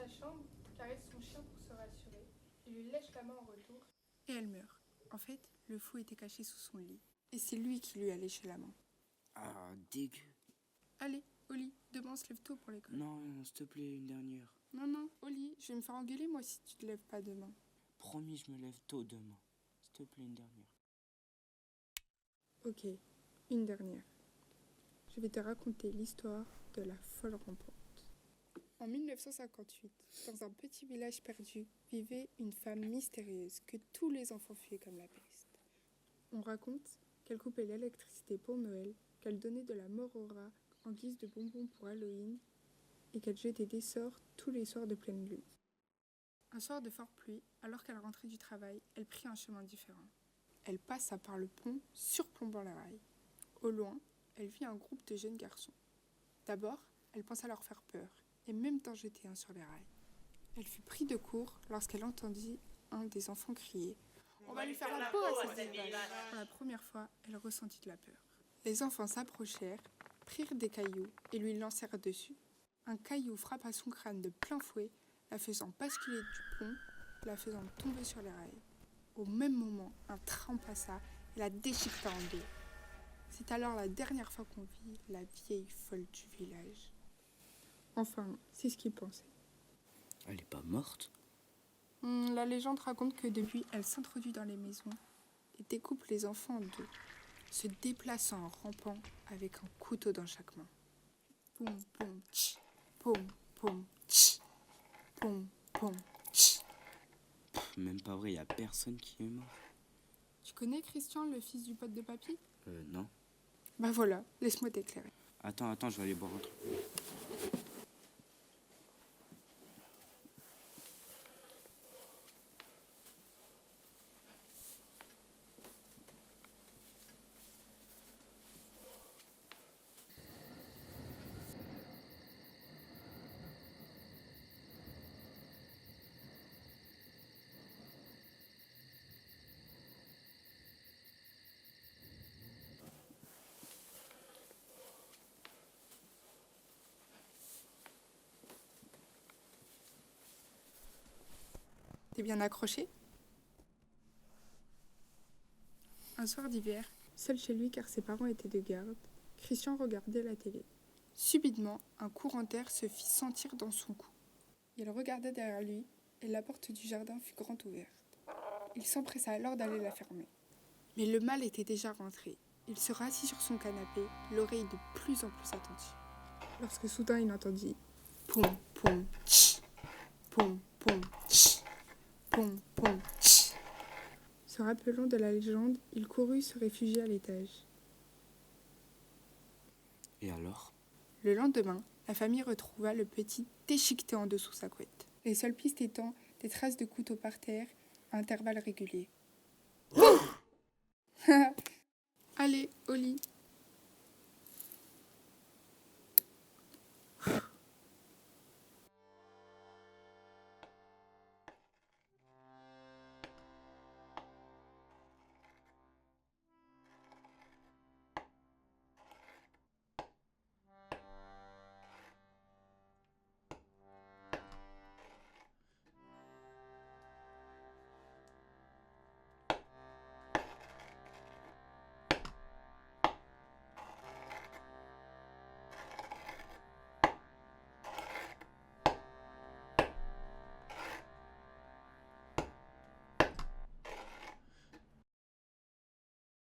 sa chambre, caresse son chien pour se rassurer. Il lui lèche la main en retour. Et elle meurt. En fait, le fou était caché sous son lit. Et c'est lui qui lui a léché la main. Ah, dégueu. Allez, au lit, demain on se lève tôt pour l'école. Non, s'il te plaît, une dernière. Non, au lit, je vais me faire engueuler moi si tu te lèves pas demain. Promis, je me lève tôt demain. S'il te plaît, une dernière. Ok, une dernière. Je vais te raconter l'histoire de la folle rampante. En 1958, dans un petit village perdu, vivait une femme mystérieuse que tous les enfants fuyaient comme la peste. On raconte qu'elle coupait l'électricité pour Noël, qu'elle donnait de la mort aux rats en guise de bonbons pour Halloween et qu'elle jetait des sorts tous les soirs de pleine lune. Un soir de forte pluie, alors qu'elle rentrait du travail, elle prit un chemin différent. Elle passa par le pont, surplombant la rail. Au loin, elle vit un groupe de jeunes garçons. D'abord, elle pensa leur faire peur, et même d'en jeter un sur les rails. Elle fut prise de court lorsqu'elle entendit un des enfants crier « On va lui faire la peau à cette vache !» Pour la première fois, elle ressentit de la peur. Les enfants s'approchèrent, prirent des cailloux et lui lancèrent dessus. Un caillou frappa son crâne de plein fouet, la faisant basculer du pont, la faisant tomber sur les rails. Au même moment, un train passa et la déchiqueta en deux. C'est alors la dernière fois qu'on vit la vieille folle du village. Enfin, c'est ce qu'il pensait. Elle est pas morte? La légende raconte que depuis, elle s'introduit dans les maisons et découpe les enfants en deux, se déplaçant en rampant avec un couteau dans chaque main. Poum, poum, tch, poum, poum, tch, poum, poum, tch. Même pas vrai, y a personne qui est mort. Tu connais Christian, le fils du pote de papy? Non. Bah voilà, laisse-moi t'éclairer. Attends, je vais aller boire un truc. T'es bien accroché? Un soir d'hiver, seul chez lui car ses parents étaient de garde, Christian regardait la télé. Subitement, un courant d'air se fit sentir dans son cou. Il regarda derrière lui et la porte du jardin fut grande ouverte. Il s'empressa alors d'aller la fermer. Mais le mal était déjà rentré. Il se rassit sur son canapé, l'oreille de plus en plus attentive. Lorsque soudain il entendit « Poum, poum, tch, poum, poum, tch, poum, poum, tch ». Se rappelant de la légende, il courut se réfugier à l'étage. Et alors? Le lendemain, la famille retrouva le petit déchiqueté en dessous sa couette. Les seules pistes étant des traces de couteau par terre à intervalles réguliers.